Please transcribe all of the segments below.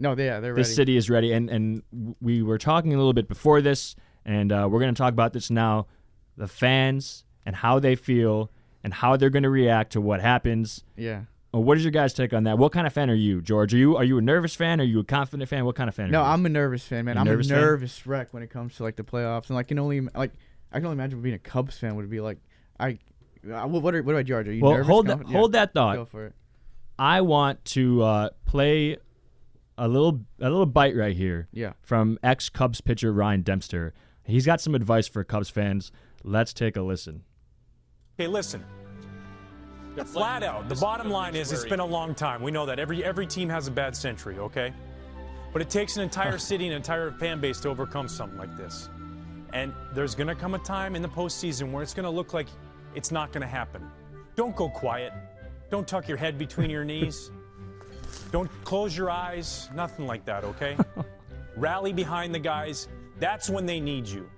No, they're ready. This city is ready. And we were talking a little bit before this, and we're going to talk about this now. The fans and how they feel and how they're going to react to what happens. Yeah. What is your guys' take on that? What kind of fan are you, George? Are you a nervous fan? Are you a confident fan? What kind of fan are you? No, I'm a nervous fan, man. I'm a nervous wreck when it comes to like the playoffs, and I can only imagine what being a Cubs fan would be like. What about George? Are you nervous? Hold that thought. Go for it. I want to play a little bite right here. Yeah. From ex-Cubs pitcher Ryan Dempster. He's got some advice for Cubs fans. Let's take a listen. Hey, listen. Flat out, the bottom line is it's been a long time. We know that every team has a bad century, okay? But it takes an entire city, an entire fan base to overcome something like this. And there's going to come a time in the postseason where it's going to look like it's not going to happen. Don't go quiet. Don't tuck your head between your knees. Don't close your eyes. Nothing like that, okay? Rally behind the guys. That's when they need you.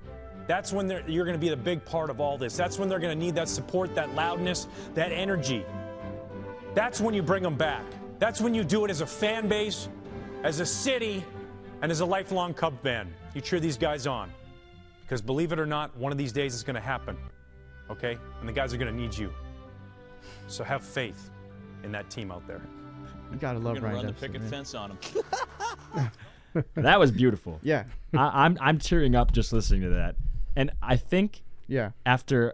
That's when you're going to be the big part of all this. That's when they're going to need that support, that loudness, that energy. That's when you bring them back. That's when you do it as a fan base, as a city, and as a lifelong Cub fan. You cheer these guys on. Because believe it or not, one of these days it's going to happen. Okay? And the guys are going to need you. So have faith in that team out there. You got to love Ryan run Dempster, the picket man. fence on them. That was beautiful. Yeah. I'm tearing up just listening to that. And I think after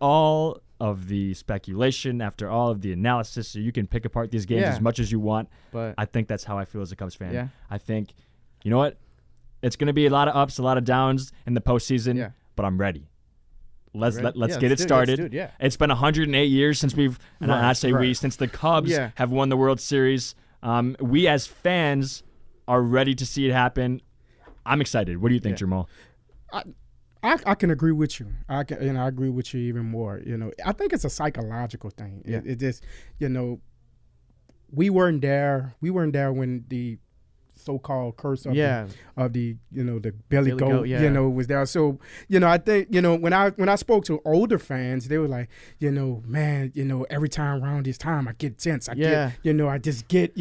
all of the speculation, after all of the analysis, so you can pick apart these games as much as you want, but I think that's how I feel as a Cubs fan. Yeah. I think, you know what? It's going to be a lot of ups, a lot of downs in the postseason, but I'm ready. Let's get it started. It's been 108 years since we've, and I say we, since the Cubs have won the World Series. We as fans are ready to see it happen. I'm excited. What do you think, Jermal? I can agree with you. I agree with you even more. I think it's a psychological thing. Yeah. It just, we weren't there. We weren't there when the so-called curse of the Billy Goat, was there. So, I think, when I spoke to older fans, they were like, man, every time around this time I get tense. I just get,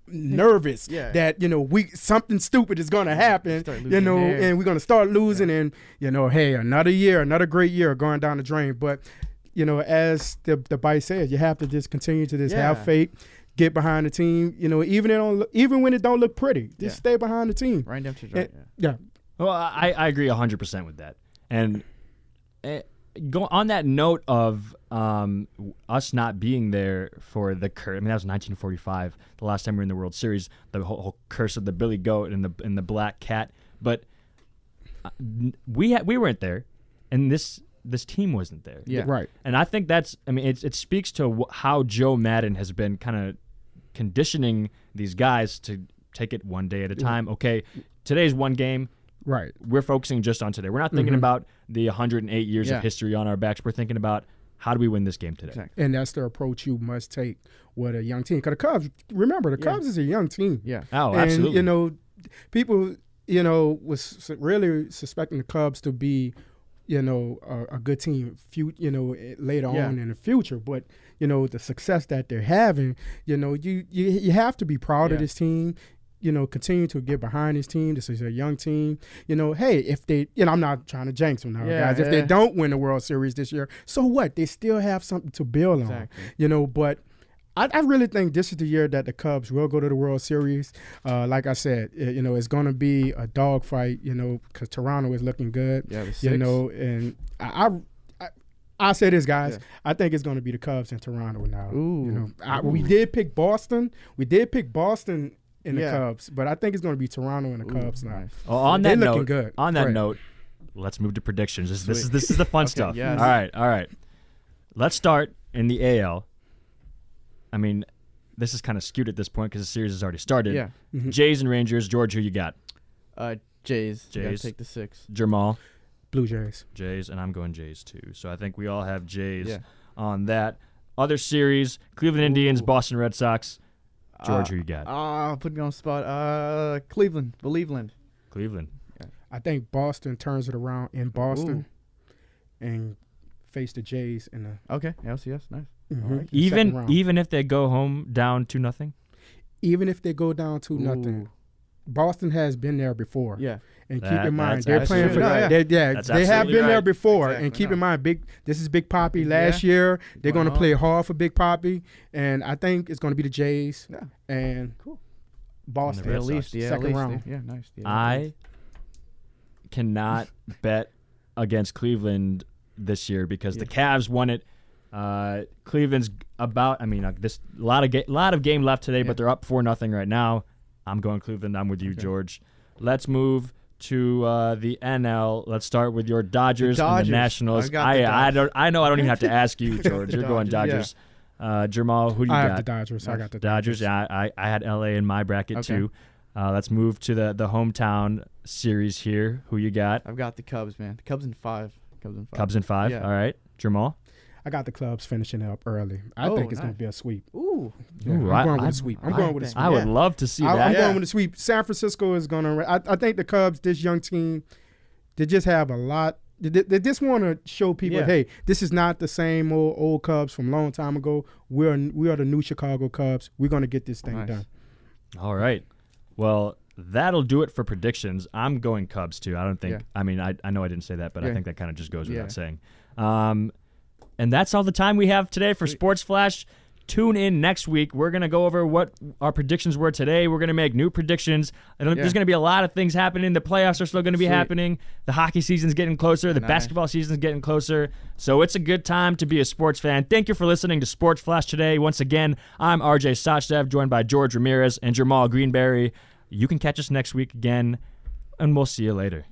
nervous that something stupid is going to happen, and we're going to start losing, and hey, another year, another great year going down the drain. But as the bite says, you have to just continue to just have faith, get behind the team, even when it don't look pretty, just stay behind the team. Ryan Dempster's right. Well, I agree 100% with that. And go on that note of us not being there for the curse. I mean, that was 1945, the last time we were in the World Series. The whole curse of the Billy Goat and the black cat. But we weren't there, and this team wasn't there. Yeah, right. And I think that's. I mean, it speaks to how Joe Madden has been kind of conditioning these guys to take it one day at a time. Okay, today's one game. Right. We're focusing just on today. We're not thinking about the 108 years of history on our backs. We're thinking about how do we win this game today. Exactly. And that's the approach you must take with a young team. Because the Cubs, remember, the Cubs is a young team. Yeah. Oh, and, absolutely. People, was really suspecting the Cubs to be, a good team, later on in the future. But, the success that they're having, you have to be proud of this team. Continue to get behind this team. This is a young team. Hey, if they, I'm not trying to jinx them now, guys. If they don't win the World Series this year, so what? They still have something to build on. But I really think this is the year that the Cubs will go to the World Series. Like I said, it's going to be a dogfight, because Toronto is looking good. Yeah, and I say this, guys. Yeah. I think it's going to be the Cubs in Toronto now. Ooh. We did pick Boston. In the Cubs, but I think it's going to be Toronto and the Cubs now. Nice. Well, on that note, looking good. On that note, let's move to predictions. This is the fun stuff. Yes. All right. Let's start in the AL. I mean, this is kind of skewed at this point because the series has already started. Yeah. Mm-hmm. Jays and Rangers. George, who you got? Jays. You gotta take the 6. Jermal. Blue Jays. Jays, and I'm going Jays too. So I think we all have Jays on that. Other series: Cleveland Indians, Boston Red Sox. George, who you got? Put me on the spot. Cleveland. Cleveland. Yeah. I think Boston turns it around in Boston and face the Jays in the LCS. Nice. Mm-hmm. Right. Even if they go home down 2-0? even if they go down 2-0, Boston has been there before. Yeah. And keep in mind, they're playing for that. They have been there before. Exactly. And keep in mind, this is Big Papi last year. They're going to play hard for Big Papi. And I think it's going to be the Jays and Boston. At least, second round. Yeah, nice. I cannot bet against Cleveland this year because the Cavs won it. Cleveland's about, this a lot of game left today, but they're up 4-0 right now. I'm going Cleveland. I'm with you, George. Let's move to the NL. Let's start with your Dodgers and the Nationals. I know I don't even have to ask you, George. You're going Dodgers. Jermal, who do you got? I have the Dodgers. I got the Dodgers. Yeah, I had LA in my bracket too. Let's move to the hometown series here. Who you got? I've got the Cubs, man. The Cubs in 5. Cubs in 5. Yeah. All right, Jermal. I got the Cubs finishing it up early. I think it's going to be a sweep. Ooh. I'm going with a sweep. I would love to see that. I'm going with a sweep. San Francisco is going to – I think the Cubs, this young team, they just have a lot – they just want to show people, hey, this is not the same old Cubs from a long time ago. We are the new Chicago Cubs. We're going to get this thing done. All right. Well, that'll do it for predictions. I'm going Cubs, too. I don't think I know I didn't say that, but I think that kind of just goes without saying. And that's all the time we have today for Sports Flash. Tune in next week. We're going to go over what our predictions were today. We're going to make new predictions. There's going to be a lot of things happening. The playoffs are still going to be happening. The hockey season's getting closer. The basketball season's getting closer. So it's a good time to be a sports fan. Thank you for listening to Sports Flash today. Once again, I'm RJ Sachdev, joined by Jorge Ramirez and Jermal Greenberry. You can catch us next week again, and we'll see you later.